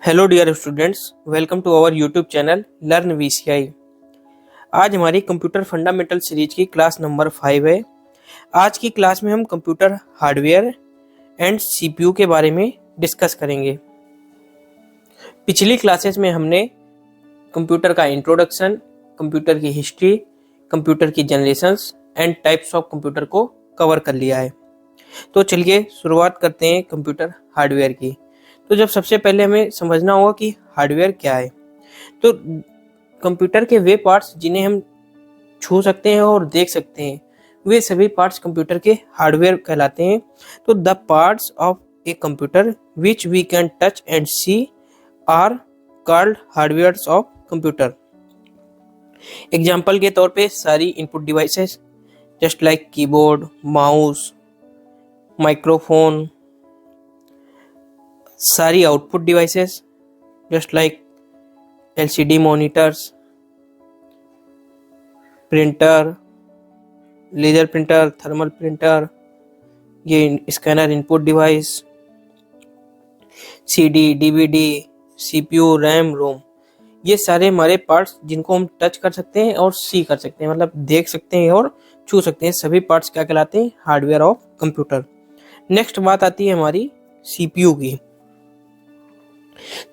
Hello dear students, welcome to our YouTube channel learn VCI. आज हमारी computer fundamental series की class number 5 है। आज की क्लास में हम कंप्यूटर हार्डवेयर एंड सीपीयू के बारे में डिस्कस करेंगे। पिछली क्लासेस में हमने कंप्यूटर का इंट्रोडक्शन, कंप्यूटर की हिस्ट्री, कंप्यूटर की generations and types of computer को कवर कर लिया है। तो चलिए शुरुआत करते हैं कंप्यूटर हार्डवेयर की। तो जब सबसे पहले हमें समझना होगा कि हार्डवेयर क्या है। तो कंप्यूटर के वे पार्ट्स जिन्हें हम छू सकते हैं और देख सकते हैं, वे सभी पार्ट्स कंप्यूटर के हार्डवेयर कहलाते हैं। तो the parts of a computer which we can touch and see are called hardware of computer. Example के तौर पे सारी input devices just like keyboard, mouse, microphone, सारी output devices just like LCD monitors, printer, laser printer, thermal printer, ये scanner input device, CD, DVD, CPU, RAM, ROM, ये सारे हमारे parts जिनको हम टच कर सकते हैं और सी कर सकते हैं, मतलब देख सकते हैं और छू सकते हैं। सभी पार्ट्स क्या कहलाते हैं? Hardware of computer. नेक्स्ट बात आती है हमारी सीपीयू की।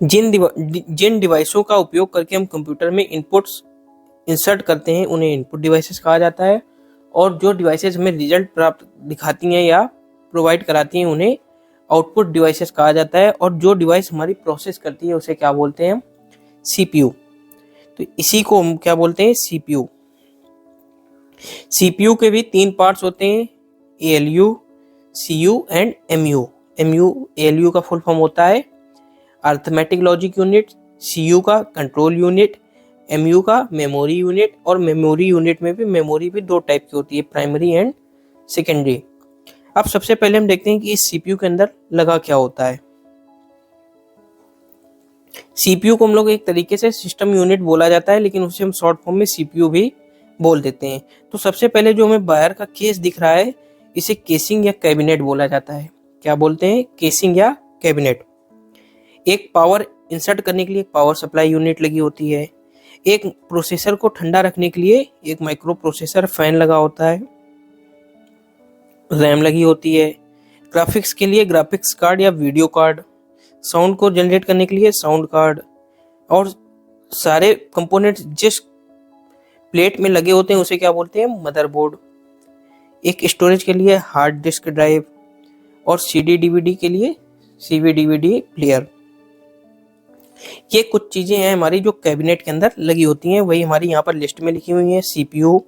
जिन डिवाइसों का उपयोग करके हम कंप्यूटर में इनपुट्स इंसर्ट करते हैं उन्हें इनपुट डिवाइसेस कहा जाता है, और जो डिवाइसेस हमें रिजल्ट प्राप्त दिखाती हैं या प्रोवाइड कराती हैं उन्हें आउटपुट डिवाइसेस कहा जाता है, और जो डिवाइस हमारी प्रोसेस करती है उसे क्या बोलते हैं? सीपीयू। तो इसी को हम क्या बोलते हैं? सीपीयू। सीपीयू के भी 3 पार्ट्स होते हैं, ALU, CU and MU. ALU का फुल फॉर्म होता है अर्थमेटिक लॉजिक यूनिट, सीयू का कंट्रोल यूनिट, एमयू का मेमोरी यूनिट। और मेमोरी यूनिट में भी मेमोरी भी 2 टाइप की होती है, प्राइमरी एंड सेकेंडरी। अब सबसे पहले हम देखते हैं कि इस सीपीयू के अंदर लगा क्या होता है। सीपीयू को हम लोग एक तरीके से सिस्टम यूनिट बोला जाता है, लेकिन उसे हम शॉर्ट फॉर्म में सीपीयू भी बोल देते हैं। तो सबसे पहले जो हमें बाहर का केस दिख रहा है, इसे केसिंग या कैबिनेट बोला जाता है। क्या बोलते हैं? केसिंग या कैबिनेट। एक पावर इंसर्ट करने के लिए एक पावर सप्लाई यूनिट लगी होती है। एक प्रोसेसर को ठंडा रखने के लिए एक माइक्रो प्रोसेसर फैन लगा होता है। रैम लगी होती है। ग्राफिक्स के लिए ग्राफिक्स कार्ड या वीडियो कार्ड। साउंड को जनरेट करने के लिए साउंड कार्ड। और सारे कंपोनेंट्स जिस प्लेट में लगे होते हैं उसे क्या बोलते हैं? मदरबोर्ड। एक स्टोरेज के लिए हार्ड डिस्क ड्राइव, और सीडी डीवीडी के लिए सीवी डीवीडी प्लेयर। ये कुछ चीजें हैं हमारी जो कैबिनेट के अंदर लगी होती हैं, वही हमारी यहाँ पर लिस्ट में लिखी हुई हैं। CPU,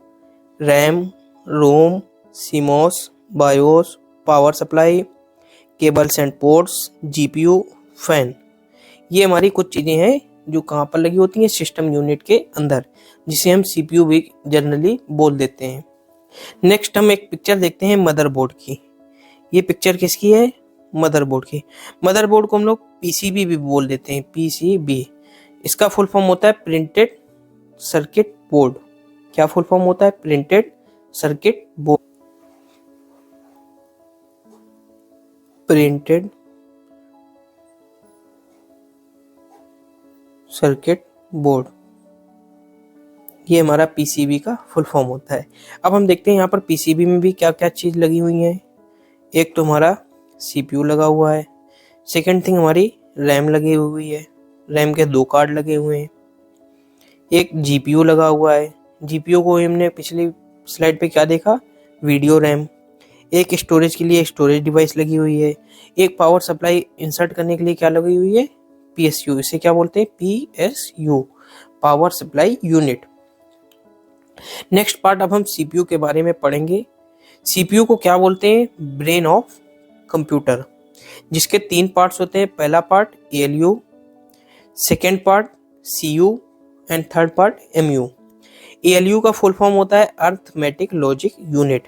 RAM, ROM, CMOS, BIOS, power supply, cables and ports, GPU, fan. ये हमारी कुछ चीजें हैं जो कहाँ पर लगी होती हैं? सिस्टम यूनिट के अंदर, जिसे हम सीपीयू भी जनरली बोल देते हैं। नेक्स्ट हम एक पिक्चर देखते हैं मदरबोर्ड की। ये पिक्चर किसकी है? मदरबोर्ड की। मदरबोर्ड को हम लोग पीसीबी भी बोल देते हैं, पीसीबी। इसका फुल फॉर्म होता है प्रिंटेड सर्किट बोर्ड। क्या फुल फॉर्म होता है? Printed circuit board. Printed circuit board, ये हमारा पीसीबी का फुल फॉर्म होता है। अब हम देखते हैं यहाँ पर पीसीबी में भी क्या क्या चीज लगी हुई है। एक तो हमारा सीपीयू लगा हुआ है। सेकंड थिंग हमारी रैम लगी हुई है, रैम के 2 कार्ड लगे हुए हैं। एक जीपीयू लगा हुआ है। जीपीयू को हमने पिछली स्लाइड पे क्या देखा? Video RAM. एक स्टोरेज के लिए स्टोरेज डिवाइस लगी हुई है। एक पावर सप्लाई इंसर्ट करने के लिए क्या लगी हुई है? पीएसयू। इसे क्या बोलते हैं? PSU, power supply unit. Next part अब हम सीपीयू के बारे में पढ़ेंगे। सीपीयू को क्या बोलते हैं? ब्रेन ऑफ कंप्यूटर, जिसके 3 पार्ट्स होते हैं। पहला part ALU, second part CU and third part MU. ALU का फुल फॉर्म होता है अर्थमेटिक लॉजिक यूनिट।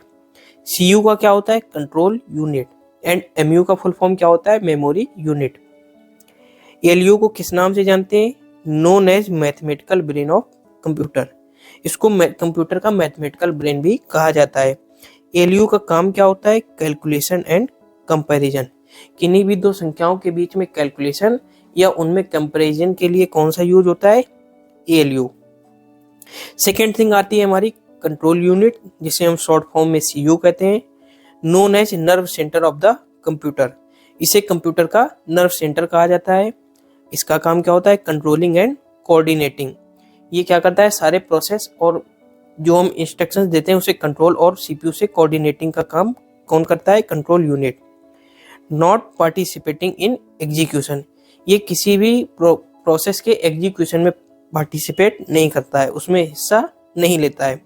सीयू का क्या होता है? Control unit. एंड एमयू का फुल फॉर्म क्या होता है? Memory unit. एएलयू को किस नाम से जानते हैं? Known as mathematical brain of computer. इसको कंप्यूटर का मैथमेटिकल ब्रेन भी कहा जाता है। एएलयू का काम क्या होता है? Calculation and comparison. किन्हीं भी 2 संख्याओं के बीच में कैलकुलेशन या उनमें कंपैरिजन के लिए कौन सा यूज होता है, ALU। सेकेंड थिंग आती है हमारी कंट्रोल यूनिट, जिसे हम शॉर्ट फॉर्म में CU कहते हैं, known as nerve centre of the computer. इसे कंप्यूटर का नर्व सेंटर कहा जाता है। इसका काम क्या होता है, कंट्रोलिंग एंड कोऑर्डिनेटिंग। ये क्या करता है, सारे प्रोसेस और जो हम इंस्ट्रक्शंस देते हैं उसे कंट्रोल और CPU से कोऑर्डिनेटिंग का काम कौन करता है, control unit. Not participating in execution, ये किसी भी प्रोसेस के एग्जीक्यूशन में पार्टिसिपेट नहीं करता है, उसमें हिस्सा नहीं लेता है।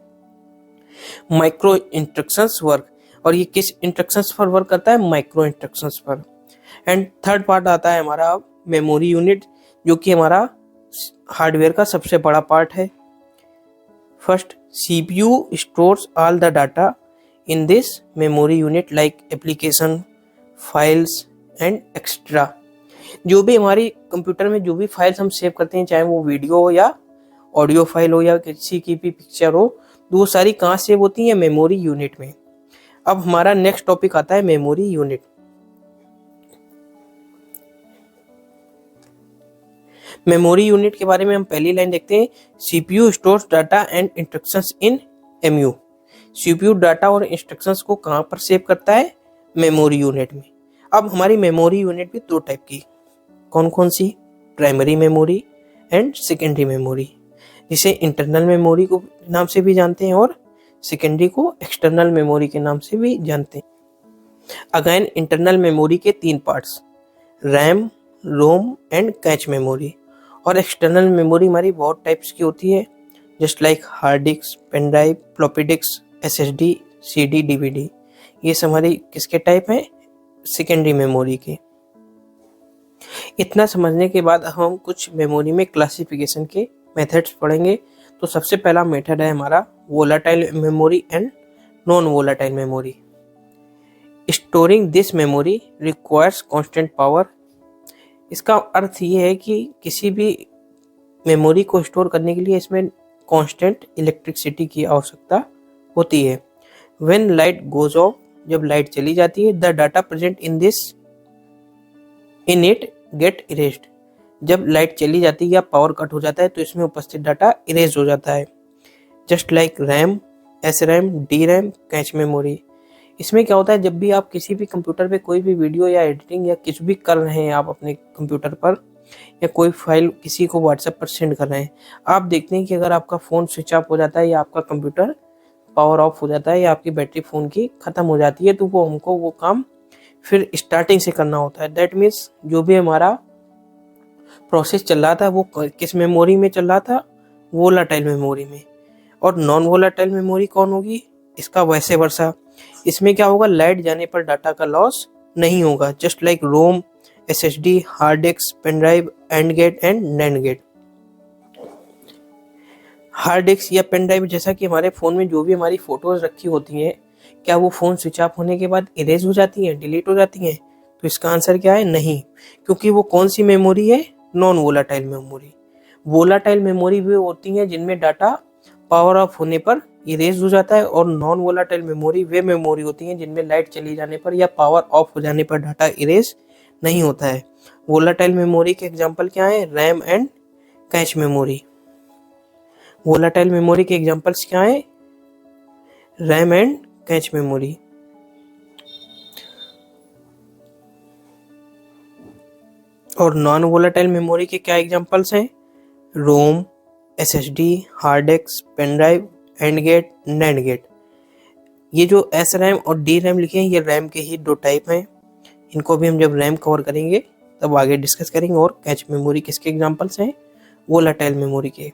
माइक्रो इंस्ट्रक्शंस वर्क, और ये किस इंस्ट्रक्शंस पर वर्क करता है, माइक्रो इंस्ट्रक्शंस पर। एंड थर्ड पार्ट आता है हमारा मेमोरी यूनिट, जो कि हमारा हार्डवेयर का सबसे बड़ा पार्ट है। First, CPU stores all the data in this memory unit like application, files and extra. जो भी हमारी कंप्यूटर में जो भी फाइल्स हम सेव करते हैं, चाहे वो वीडियो हो या ऑडियो फाइल हो या किसी की भी पिक्चर हो, तो वो सारी कहाँ सेव होती हैं, मेमोरी यूनिट में। अब हमारा नेक्स्ट टॉपिक आता है मेमोरी यूनिट। मेमोरी यूनिट के बारे में हम पहली लाइन देखते हैं, CPU stores data and instructions in MU। CPU data और इंस्ट्रक्शंस को कहाँ पर सेव करता है, मेमोरी यूनिट में। अब हमारी मेमोरी यूनिट भी दो टाइप की, कौन कौन सी, primary memory and secondary memory, जिसे इंटरनल मेमोरी को नाम से भी जानते हैं और सेकेंडरी को एक्सटर्नल मेमोरी के नाम से भी जानते हैं। अगेन इंटरनल मेमोरी के तीन parts, RAM, ROM and cache memory. और एक्सटर्नल मेमोरी हमारी बहुत टाइप्स की होती है, just like hard disk, pen drive, floppy disk, SSD, CD, DVD। ये सब हमारी किसके टाइप हैं, सेकेंडरी मेमोरी के। इतना समझने के बाद हम कुछ मेमोरी में क्लासिफिकेशन के मेथड्स पढ़ेंगे। तो सबसे पहला मेथड है हमारा volatile memory and non volatile memory. Storing this memory requires constant power. इसका अर्थ ये है कि किसी भी मेमोरी को स्टोर करने के लिए इसमें कांस्टेंट इलेक्ट्रिसिटी की आवश्यकता होती है। व्हेन लाइट गोज ऑफ, जब लाइट चली जाती है, the data present in it get erased. जब लाइट चली जाती है या पावर कट हो जाता है तो इसमें उपस्थित डाटा इरेज हो जाता है। Just like RAM, SRAM, DRAM, cache memory. इसमें क्या होता है, जब भी आप किसी भी कंप्यूटर पे कोई भी वीडियो या एडिटिंग या कुछ भी कर रहे हैं आप अपने कंप्यूटर पर, या कोई फाइल किसी को व्हाट्सएप पर सेंड कर रहे हैं, आप देखते हैं कि अगर आपका फ़ोन स्विच ऑफ हो जाता है या आपका कंप्यूटर पावर ऑफ हो जाता है या आपकी बैटरी फ़ोन की ख़त्म हो जाती है, तो वो हमको वो काम फिर स्टार्टिंग से करना होता है। दैट मीन्स जो भी हमारा प्रोसेस चल रहा था वो किस मेमोरी में चल रहा था, वोलाटाइल मेमोरी में। और नॉन वोलाटाइल मेमोरी कौन होगी, इसका वैसे वर्सा। इसमें क्या होगा, लाइट जाने पर डाटा का लॉस नहीं होगा, just like ROM, SSD, hard disk, pen drive, and AND gate and NAND. Hard disk या पेन ड्राइव, जैसा कि हमारे फ़ोन में जो भी हमारी फोटोज रखी होती हैं, क्या वो फ़ोन स्विच ऑफ होने के बाद इरेज हो जाती हैं, डिलीट हो जाती हैं? तो इसका आंसर क्या है, नहीं, क्योंकि वो कौन सी मेमोरी है, non volatile memory. Volatile memory भी होती हैं जिनमें डाटा पावर ऑफ होने पर इरेज हो जाता है, और नॉन वोलाटाइल मेमोरी वे मेमोरी होती हैं जिनमें लाइट चली जाने पर या पावर ऑफ हो जाने पर डाटा इरेज नहीं होता है। वोलाटाइल मेमोरी के एग्जांपल क्या है, RAM and catch memory. Volatile memory के एग्जांपल्स क्या है, रैम एंड कैच मेमोरी। और नॉन वोलाटाइल मेमोरी के क्या एग्जांपल्स हैं, ROM, SSD, hard disk, pen drive, and gate, NAND gate. ये जो SRAM और DRAM लिखे हैं ये रैम के ही दो टाइप हैं। इनको भी हम जब रैम कवर करेंगे तब आगे डिस्कस करेंगे। और कैच मेमोरी किसके एग्जांपल्स हैं, वोलाटाइल मेमोरी के।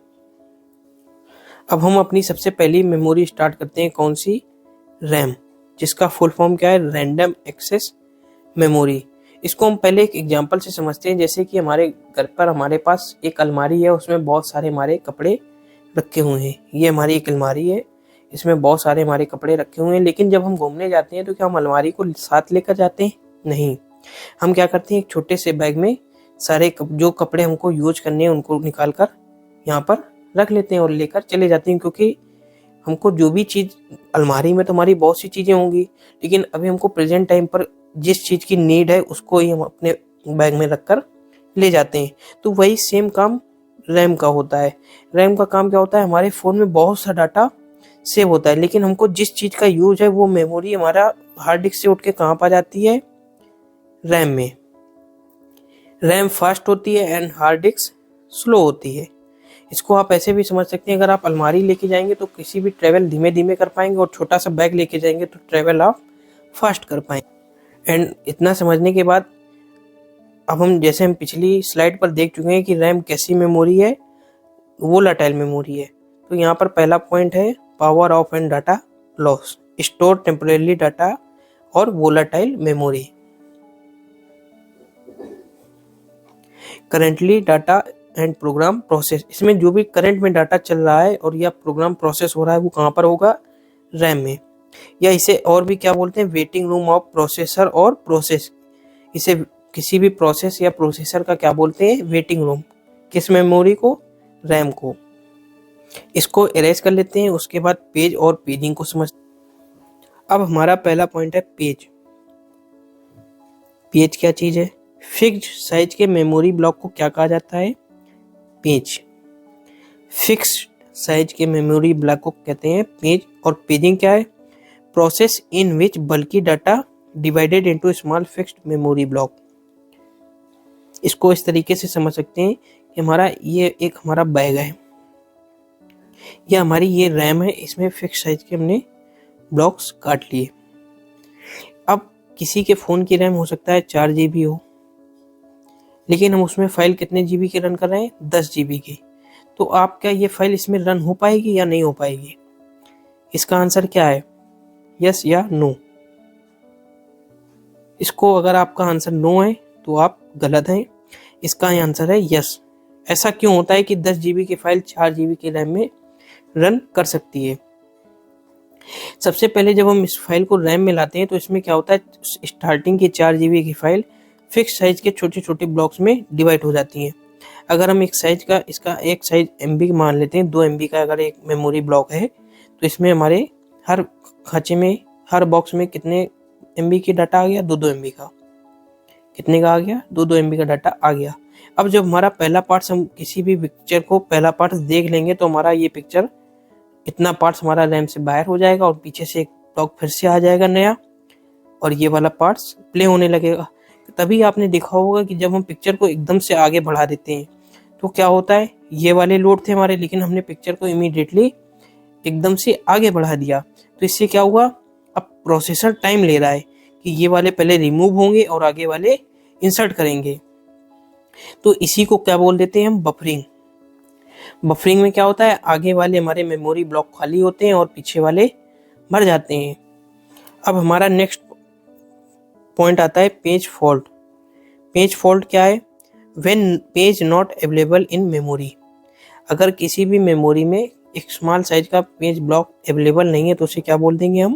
अब हम अपनी सबसे पहली मेमोरी स्टार्ट करते हैं, कौन सी, रैम, जिसका फुल फॉर्म क्या है, रैंडम एक्सेस मेमोरी। इसको हम पहले एक एग्जांपल से समझते हैं। जैसे कि हमारे घर पर हमारे पास एक अलमारी है, उसमें बहुत सारे हमारे कपड़े रखे हुए हैं। ये हमारी एक अलमारी है, इसमें बहुत सारे हमारे कपड़े रखे हुए हैं। लेकिन जब हम घूमने जाते हैं तो क्या हम अलमारी को साथ लेकर जाते हैं, नहीं। हम क्या करते हैं, एक छोटे से बैग में सारे जो कपड़े हमको यूज करने हैं उनको निकाल कर यहाँ पर रख लेते हैं और लेकर चले जाते हैं। क्योंकि हमको जो भी चीज़, अलमारी में तो हमारी बहुत सी चीज़ें होंगी, लेकिन अभी हमको प्रेजेंट टाइम पर जिस चीज़ की नीड है उसको ही हम अपने बैग में रखकर ले जाते हैं। तो वही सेम काम रैम का होता है। रैम का काम क्या होता है, हमारे फ़ोन में बहुत सा डाटा सेव होता है, लेकिन हमको जिस चीज़ का यूज है वो मेमोरी हमारा हार्ड डिस्क से उठ के कहाँ पर जाती है, रैम में। रैम फास्ट होती है एंड हार्ड डिस्क स्लो होती है। इसको आप ऐसे भी समझ सकते हैं, अगर आप अलमारी लेके जाएंगे तो किसी भी ट्रैवल धीमे धीमे कर पाएंगे, और छोटा सा बैग लेके जाएंगे तो ट्रैवल आप फास्ट कर पाएंगे। एंड इतना समझने के बाद अब जैसे हम पिछली स्लाइड पर देख चुके हैं कि रैम कैसी मेमोरी है, वोलाटाइल मेमोरी है। तो यहाँ पर पहला पॉइंट है power off and data loss, store temporary data और volatile memory. Currently data and program process, इसमें जो भी करंट में डाटा चल रहा है और या प्रोग्राम प्रोसेस हो रहा है वो कहाँ पर होगा, रैम में। या इसे और भी क्या बोलते हैं, वेटिंग रूम ऑफ प्रोसेसर और प्रोसेस। इसे किसी भी प्रोसेस या प्रोसेसर का क्या बोलते हैं, वेटिंग रूम। किस मेमोरी को, रैम को। इसको इरेज कर लेते हैं, उसके बाद पेज और पेजिंग को समझ। अब हमारा पहला पॉइंट है पेज। पेज क्या चीज है, फिक्स्ड साइज के मेमोरी ब्लॉक को क्या कहा जाता है, पेज। फिक्स्ड साइज के मेमोरी ब्लॉक को कहते हैं पेज। और पेजिंग क्या है, process in which bulky data divided into small fixed memory block. इसको इस तरीके से समझ सकते हैं कि हमारा ये एक हमारा बैग है, या हमारी ये रैम है, इसमें फिक्स साइज के हमने ब्लॉक्स काट लिए। अब किसी के फ़ोन की रैम हो सकता है 4 GB हो, लेकिन हम उसमें फाइल कितने GB की रन कर रहे हैं, 10 GB की। तो आप क्या ये फाइल इसमें रन हो पाएगी या नहीं हो पाएगी, इसका आंसर क्या है, यस या नो। इसको अगर आपका आंसर नो है तो आप गलत हैं, इसका आंसर है यस। ऐसा क्यों होता है कि 10 GB की फाइल 4 GB की रैम में रन कर सकती है। सबसे पहले जब हम इस फाइल को रैम में लाते हैं तो इसमें क्या होता है, स्टार्टिंग की 4 GB की फाइल फिक्स साइज के छोटे छोटे ब्लॉक्स में डिवाइड हो जाती हैं। अगर हम एक साइज का इसका एक साइज MB मान लेते हैं, 2 MB का अगर एक मेमोरी ब्लॉक है तो इसमें हमारे हर खांचे में, हर बॉक्स में कितने MB की डाटा आ गया, 2-2 MB का। कितने का आ गया, 2-2 MB का डाटा आ गया। अब जब हमारा पहला पार्ट, हम किसी भी पिक्चर को पहला पार्ट देख लेंगे तो हमारा ये पिक्चर, इतना पार्ट्स हमारा रैम से बाहर हो जाएगा और पीछे से एक ब्लॉक फिर से आ जाएगा नया, और ये वाला पार्ट्स प्ले होने लगेगा। तभी आपने देखा होगा कि जब हम पिक्चर को एकदम से आगे बढ़ा देते हैं तो क्या होता है, ये वाले लोड थे हमारे, लेकिन हमने पिक्चर को इमीडिएटली एकदम से आगे बढ़ा दिया। तो इससे क्या हुआ, अब प्रोसेसर टाइम ले रहा है कि ये वाले पहले रिमूव होंगे और आगे वाले इंसर्ट करेंगे। तो इसी को क्या बोल देते हैं हम, बफरिंग। बफरिंग में क्या होता है, आगे वाले हमारे मेमोरी ब्लॉक खाली होते हैं और पीछे वाले मर जाते हैं। अब हमारा नेक्स्ट पॉइंट आता है पेज फॉल्ट। पेज फॉल्ट क्या है, when page not available in memory. अगर किसी भी मेमोरी में एक स्मॉल साइज का पेज ब्लॉक अवेलेबल नहीं है तो उसे क्या बोल देंगे हम,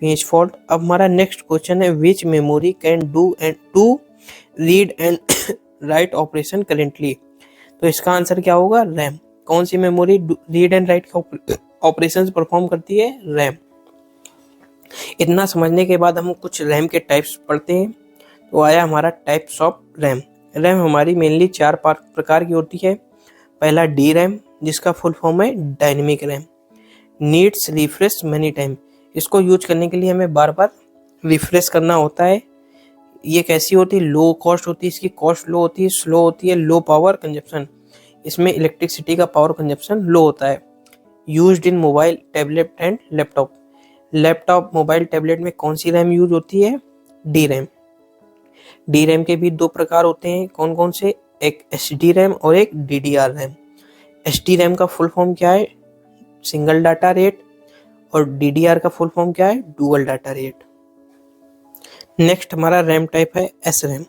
पेज फॉल्ट। अब हमारा नेक्स्ट क्वेश्चन है, which memory can do and to read and write operation currently. तो इसका आंसर क्या होगा, रैम। कौन सी मेमोरी रीड एंड राइट का ऑपरेशंस परफॉर्म करती है, रैम। इतना समझने के बाद हम कुछ रैम के टाइप्स पढ़ते हैं। तो आया हमारा टाइप्स ऑफ रैम। रैम हमारी मेनली 4 प्रकार की होती है। पहला डी रैम, जिसका फुल फॉर्म है dynamic RAM, needs refresh many time. इसको यूज करने के लिए हमें बार बार रिफ्रेश करना होता है। ये कैसी होती है, लो कॉस्ट होती है, इसकी कॉस्ट लो होती है, स्लो होती है, लो पावर कंजप्शन। इसमें इलेक्ट्रिसिटी का पावर कंजप्शन लो होता है। Used in mobile, tablet and laptop. Laptop, mobile, tablet में कौन सी रैम यूज होती है, डी रैम। डी रैम के भी 2 प्रकार होते हैं, कौन कौन से, एक SD रैम और एक DDR रैम। SD रैम का फुल फॉर्म क्या है, सिंगल डाटा रेट, और DDR का फुल फॉर्म क्या है, डुअल डाटा रेट। नेक्स्ट हमारा रैम टाइप है SRAM,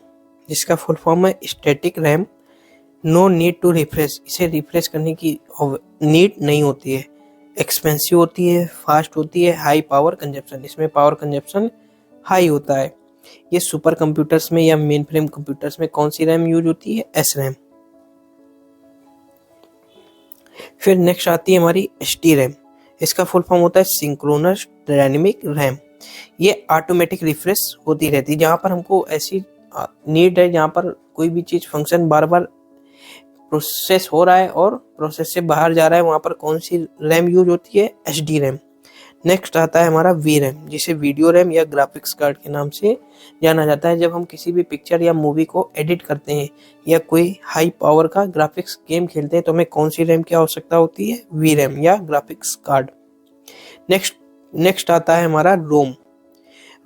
जिसका फुल फॉर्म है static RAM, no need to refresh. इसे रिफ्रेश करने की नीड नहीं होती है, एक्सपेंसिव होती है, फास्ट होती है, हाई पावर कंजप्शन। इसमें पावर कंजप्शन हाई होता है। ये सुपर कंप्यूटर्स में या मेन फ्रेम कंप्यूटर्स में कौन सी रैम यूज होती है, SRAM। फिर नेक्स्ट आती है हमारी SD रैम। इसका फुल फॉर्म होता है सिंक्रोनस डायनेमिक रैम। ये ऑटोमेटिक रिफ्रेश होती रहती है, जहाँ पर हमको ऐसी नीड है, जहाँ पर कोई भी चीज फंक्शन बार बार प्रोसेस हो रहा है और प्रोसेस से बाहर जा रहा है, वहां पर कौन सी रैम यूज होती है? HD RAM. नेक्स्ट आता है हमारा वी रैम, जिसे वीडियो रैम या ग्राफिक्स कार्ड के नाम से जाना जाता है। जब हम किसी भी पिक्चर या मूवी को एडिट करते हैं या कोई हाई पावर का ग्राफिक्स गेम खेलते हैं तो हमें कौन सी रैम की आवश्यकता होती है? वी रैम या ग्राफिक्स कार्ड। नेक्स्ट आता है हमारा रोम।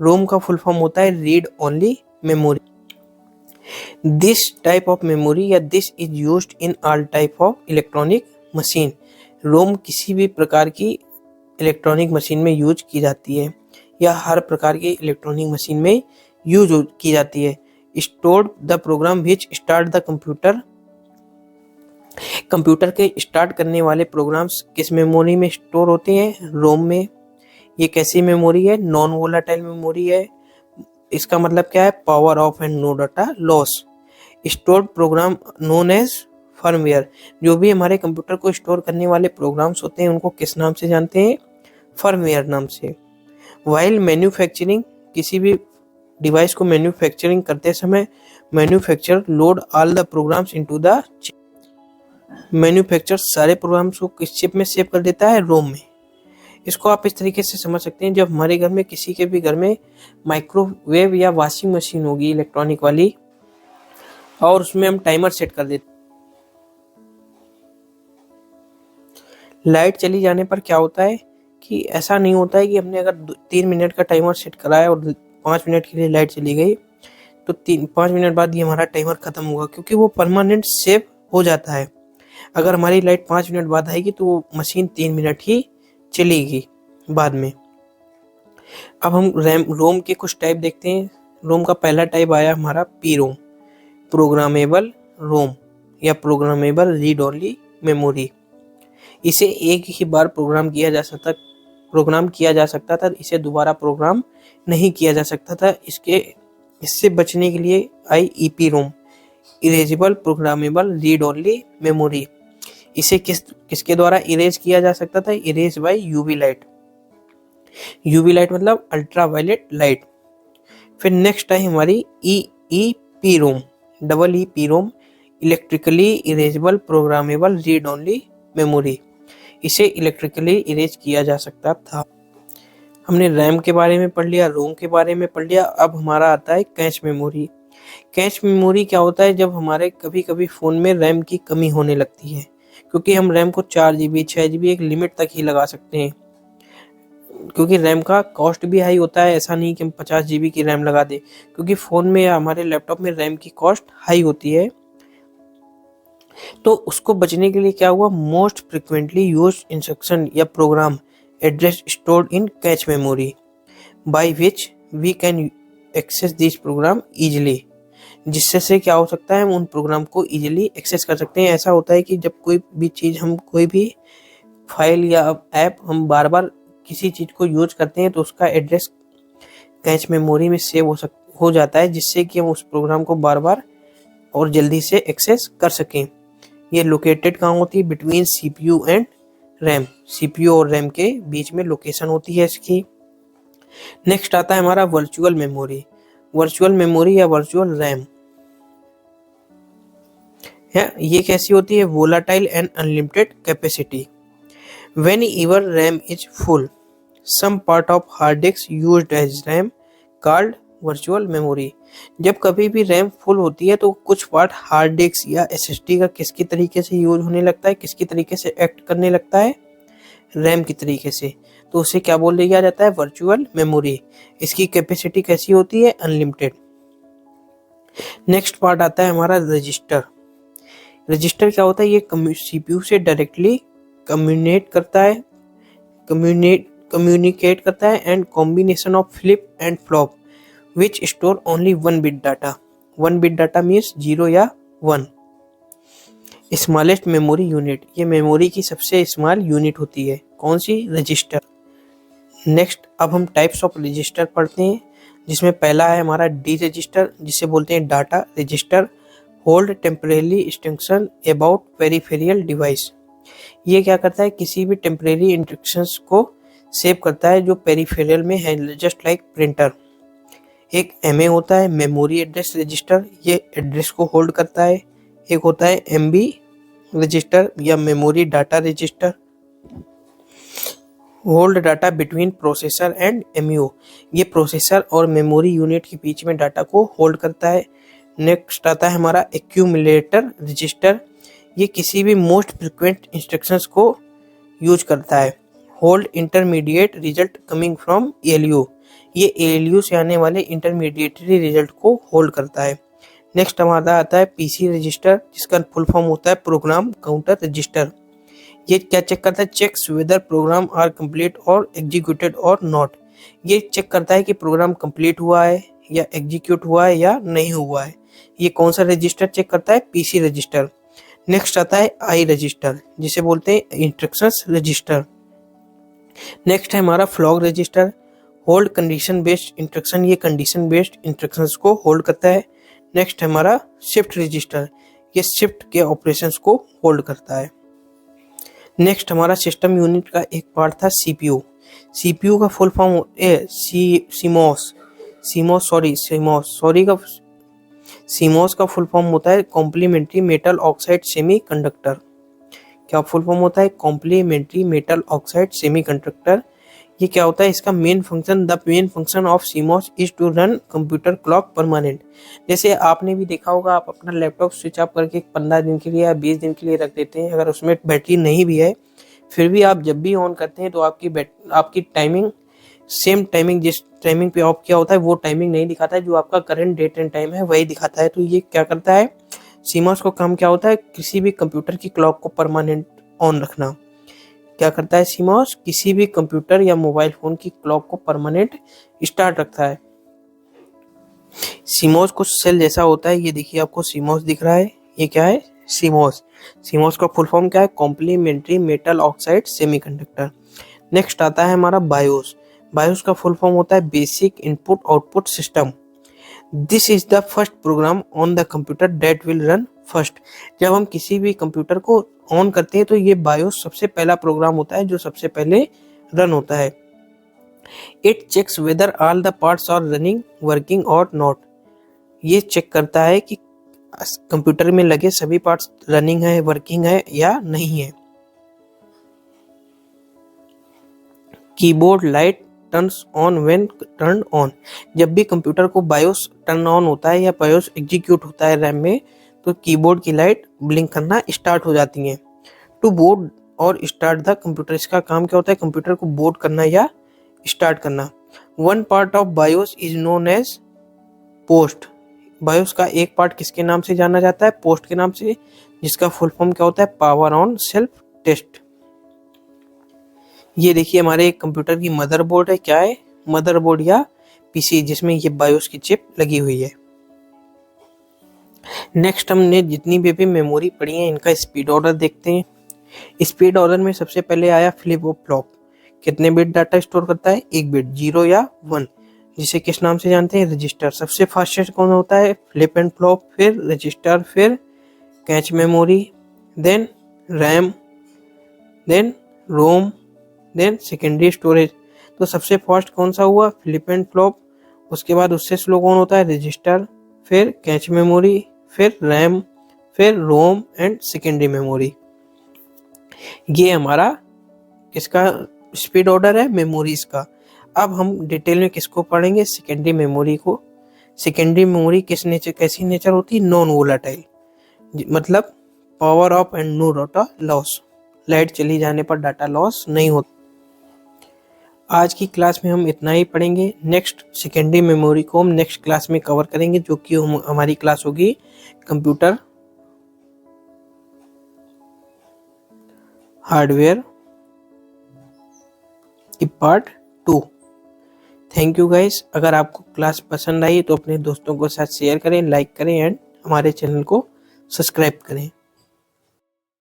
रोम का फुल फॉर्म होता है read only memory. This type of memory या this is used in all type of electronic machine. ROM किसी भी प्रकार की इलेक्ट्रॉनिक मशीन में यूज की जाती है या हर प्रकार की इलेक्ट्रॉनिक मशीन में यूज की जाती है। Stored the program which start the computer. Computer के स्टार्ट करने वाले प्रोग्राम्स किस मेमोरी में स्टोर होते हैं? रोम में। ये कैसी मेमोरी है? नॉन वोलाटाइल मेमोरी है। इसका मतलब क्या है? Power off and no data loss. Stored program known as firmware. जो भी हमारे कंप्यूटर को स्टोर करने वाले प्रोग्राम्स होते हैं उनको किस नाम से जानते हैं? फर्मवेयर नाम से। वाइल मैन्युफैक्चरिंग, किसी भी डिवाइस को मैन्युफैक्चरिंग करते समय manufacturer load all the programs into the chip. Manufacturer सारे प्रोग्राम्स को किस चिप में सेव कर देता है? रोम में। इसको आप इस तरीके से समझ सकते हैं, जब हमारे घर में किसी के भी घर में माइक्रोवेव या वॉशिंग मशीन होगी इलेक्ट्रॉनिक वाली और उसमें हम टाइमर सेट कर देते, लाइट चली जाने पर क्या होता है कि ऐसा नहीं होता है कि हमने अगर 3 मिनट का टाइमर सेट कराया और 5 मिनट के लिए लाइट चली गई तो 5 मिनट बाद ये हमारा टाइमर खत्म होगा, क्योंकि वो परमानेंट सेव हो जाता है। अगर हमारी लाइट 5 मिनट बाद आएगी तो वो मशीन 3 मिनट ही चलेगी बाद में। अब हम रोम के कुछ टाइप देखते हैं। रोम का पहला टाइप आया हमारा पी रोम, प्रोग्रामेबल रोम या प्रोग्रामेबल रीड ओनली मेमोरी। इसे एक ही बार प्रोग्राम किया जा सकता था, इसे दोबारा प्रोग्राम नहीं किया जा सकता था। इससे बचने के लिए I EPROM, erasable programmable read only memory. इसे किसके द्वारा इरेज किया जा सकता था? Erase by UV light. UV light मतलब अल्ट्रावायलेट लाइट। फिर नेक्स्ट है हमारी EEPROM, EEP ROM, electrically erasable programmable read only memory. इसे इलेक्ट्रिकली इरेज किया जा सकता था। हमने रैम के बारे में पढ़ लिया, रोम के बारे में पढ़ लिया। अब हमारा आता है कैश मेमोरी। कैश मेमोरी क्या होता है? जब हमारे कभी कभी फ़ोन में रैम की कमी होने लगती है, क्योंकि हम रैम को 4 GB 6 GB एक लिमिट तक ही लगा सकते हैं, क्योंकि रैम का कॉस्ट भी हाई होता है। ऐसा नहीं कि हम 50 GB की रैम लगा दें, क्योंकि फ़ोन में या हमारे लैपटॉप में रैम की कॉस्ट हाई होती है। तो उसको बचने के लिए क्या हुआ? मोस्ट फ्रिक्वेंटली यूज्ड इंस्ट्रक्शन या program address stored in cache memory by which we can access this program easily. जिससे से क्या हो सकता है? हम उन प्रोग्राम को इजीली एक्सेस कर सकते हैं। ऐसा होता है कि जब कोई भी चीज़, हम कोई भी फाइल या ऐप हम बार बार किसी चीज़ को यूज करते हैं तो उसका एड्रेस कैश मेमोरी में सेव हो जाता है, जिससे कि हम उस प्रोग्राम को बार बार और जल्दी से एक्सेस कर सकें। ये लोकेटेड कहाँ होती है? Between CPU and RAM. CPU और रैम के बीच में लोकेशन होती है इसकी। नेक्स्ट आता है हमारा वर्चुअल मेमोरी। वर्चुअल मेमोरी या वर्चुअल रैम है, ये कैसी होती है? Volatile and unlimited capacity. Whenever RAM is full, some part of hard disk used as RAM called virtual memory. जब कभी भी रैम फुल होती है तो कुछ पार्ट हार्ड डिस्क या SSD का किसकी तरीके से यूज होने लगता है? किसकी तरीके से एक्ट करने लगता है? रैम की तरीके से। तो उसे क्या बोल दिया जाता है? Virtual memory. इसकी कैपेसिटी कैसी होती है? अनलिमिटेड। नेक्स्ट पार्ट आता है हमारा रजिस्टर। रजिस्टर क्या होता है? ये CPU से डायरेक्टली कम्युनिकेट करता है and combination of flip and flop which store only 1 bit data. 1 bit data means 0 या 1। स्मॉलेस्ट मेमोरी यूनिट, ये मेमोरी की सबसे स्मॉल यूनिट होती है। कौन सी? रजिस्टर। नेक्स्ट अब हम टाइप्स ऑफ रजिस्टर पढ़ते हैं, जिसमें पहला है हमारा डी रजिस्टर, जिसे बोलते हैं data register. Hold temporary instruction about peripheral device. ये क्या करता है? किसी भी टेम्परेरी इंस्ट्रक्शंस को सेव करता है जो पेरिफेरल में है, जस्ट लाइक प्रिंटर। एक MA होता है मेमोरी एड्रेस रजिस्टर, ये एड्रेस को होल्ड करता है। एक होता है MB रजिस्टर या memory data register, hold data between processor and MU, ये प्रोसेसर और मेमोरी यूनिट के बीच में डाटा को होल्ड करता है। नेक्स्ट आता है हमारा एक्यूमुलेटर रजिस्टर, ये किसी भी मोस्ट फ्रिक्वेंट इंस्ट्रक्शंस को यूज करता है। Hold intermediate result coming from ALU, ये ALU से आने वाले इंटरमीडिएटरी रिजल्ट को होल्ड करता है। नेक्स्ट हमारा आता है PC रजिस्टर, जिसका फुल फॉर्म होता है प्रोग्राम काउंटर रजिस्टर। ये क्या चेक करता है? Checks whether program are complete और एग्जीक्यूटेड और नॉट, ये चेक करता है कि प्रोग्राम कंप्लीट हुआ है या एग्जीक्यूट हुआ है या नहीं हुआ है। ये कौन सा रजिस्टर चेक करता है? PC register. नेक्स्ट आता है I रजिस्टर, जिसे बोलते हैं इंस्ट्रक्शंस रजिस्टर। नेक्स्ट है हमारा flog register, hold condition based instruction, ये कंडीशन बेस्ड इंस्ट्रक्शंस को होल्ड करता है। नेक्स्ट है हमारा शिफ्ट रजिस्टर, ये शिफ्ट के ऑपरेशंस को होल्ड करता है। नेक्स्ट हमारा सिस्टम यूनिट का एक पार्ट था CPU। CPU का फुल फॉर्म CMOS का फुल फॉर्म होता है कॉम्प्लीमेंट्री मेटल ऑक्साइड सेमीकंडक्टर। क्या फुल फॉर्म होता है? Complementary metal oxide semiconductor. ये क्या होता है? इसका main function of CMOS is to run computer clock permanent. जैसे आपने भी देखा होगा, आप अपना लैपटॉप स्विच ऑफ करके 15 दिन के लिए या 20 दिन के लिए रख देते हैं, अगर उसमें बैटरी नहीं भी है, फिर भी आप जब भी ऑन करते हैं तो आपकी टाइमिंग सेम टाइमिंग, जिस टाइमिंग पे ऑफ किया होता है वो टाइमिंग नहीं दिखाता है, जो आपका करंट डेट एंड टाइम है वही दिखाता है। तो ये क्या करता है? CMOS का काम क्या होता है? किसी भी कंप्यूटर की क्लॉक को परमानेंट ऑन रखना। क्या करता है CMOS? किसी भी कंप्यूटर या मोबाइल फोन की क्लॉक को परमानेंट स्टार्ट रखता है। CMOS कुछ सेल जैसा होता है, ये देखिए आपको CMOS दिख रहा है, ये क्या है? CMOS का फुल फॉर्म क्या है? Complementary metal oxide semiconductor. Next आता है हमारा BIOS का फुल फॉर्म होता है basic input output system. This is the first program on the computer that will run first. जब हम किसी भी कंप्यूटर को ऑन करते हैं तो ये BIOS सबसे पहला प्रोग्राम होता है जो सबसे पहले रन होता है। It checks whether all the parts are running working और नॉट, ये चेक करता है कि कंप्यूटर में लगे सभी पार्ट्स रनिंग है, वर्किंग है या नहीं है। Keyboard light turns on when turn on, जब भी कंप्यूटर को BIOS टर्न ऑन होता है या BIOS एग्जीक्यूट होता है रैम में, तो कीबोर्ड की लाइट ब्लिंक करना स्टार्ट हो जाती हैं। टू बोर्ड और स्टार्ट द कंप्यूटर, इसका काम क्या होता है? कंप्यूटर को बोर्ड करना या स्टार्ट करना। One part of BIOS is known as POST, BIOS का एक पार्ट किसके नाम से जाना जाता है? पोस्ट के नाम से, जिसका फुल फॉर्म क्या होता है? Power on self test. ये देखिए हमारे कंप्यूटर की मदरबोर्ड है, क्या है? मदरबोर्ड या PC, जिसमें ये BIOS की चिप लगी हुई है। नेक्स्ट हमने जितनी भी मेमोरी पढ़ी है इनका स्पीड ऑर्डर देखते हैं। स्पीड ऑर्डर में सबसे पहले आया फ्लिप और फ्लॉप, कितने बिट डाटा स्टोर करता है? 1 बिट, 0 या 1, जिसे किस नाम से जानते हैं? रजिस्टर। सबसे फास्टेस्ट कौन होता है? फ्लिप एंड फ्लॉप, फिर रजिस्टर, फिर cache memory, then RAM, then ROM, then secondary storage. तो सबसे फास्ट कौन सा हुआ? Flip and flop. उसके बाद उससे स्लो कौन होता है? रजिस्टर, फिर कैच मेमोरी, फिर रैम, फिर रोम एंड सेकेंडरी मेमोरी। ये हमारा किसका स्पीड ऑर्डर है? मेमोरीज का। अब हम डिटेल में किसको पढ़ेंगे? सेकेंडरी मेमोरी को। सेकेंडरी मेमोरी कैसी नेचर होती है? नॉन वोलेटाइल, मतलब power off and no data loss, light चली जाने पर डाटा लॉस नहीं होता। आज की क्लास में हम इतना ही पढ़ेंगे। नेक्स्ट सेकेंडरी मेमोरी को हम नेक्स्ट क्लास में कवर करेंगे, जो कि हमारी क्लास होगी कंप्यूटर हार्डवेयर की पार्ट 2। Thank you guys. अगर आपको क्लास पसंद आई तो अपने दोस्तों के साथ शेयर करें, लाइक करें एंड हमारे चैनल को सब्सक्राइब करें।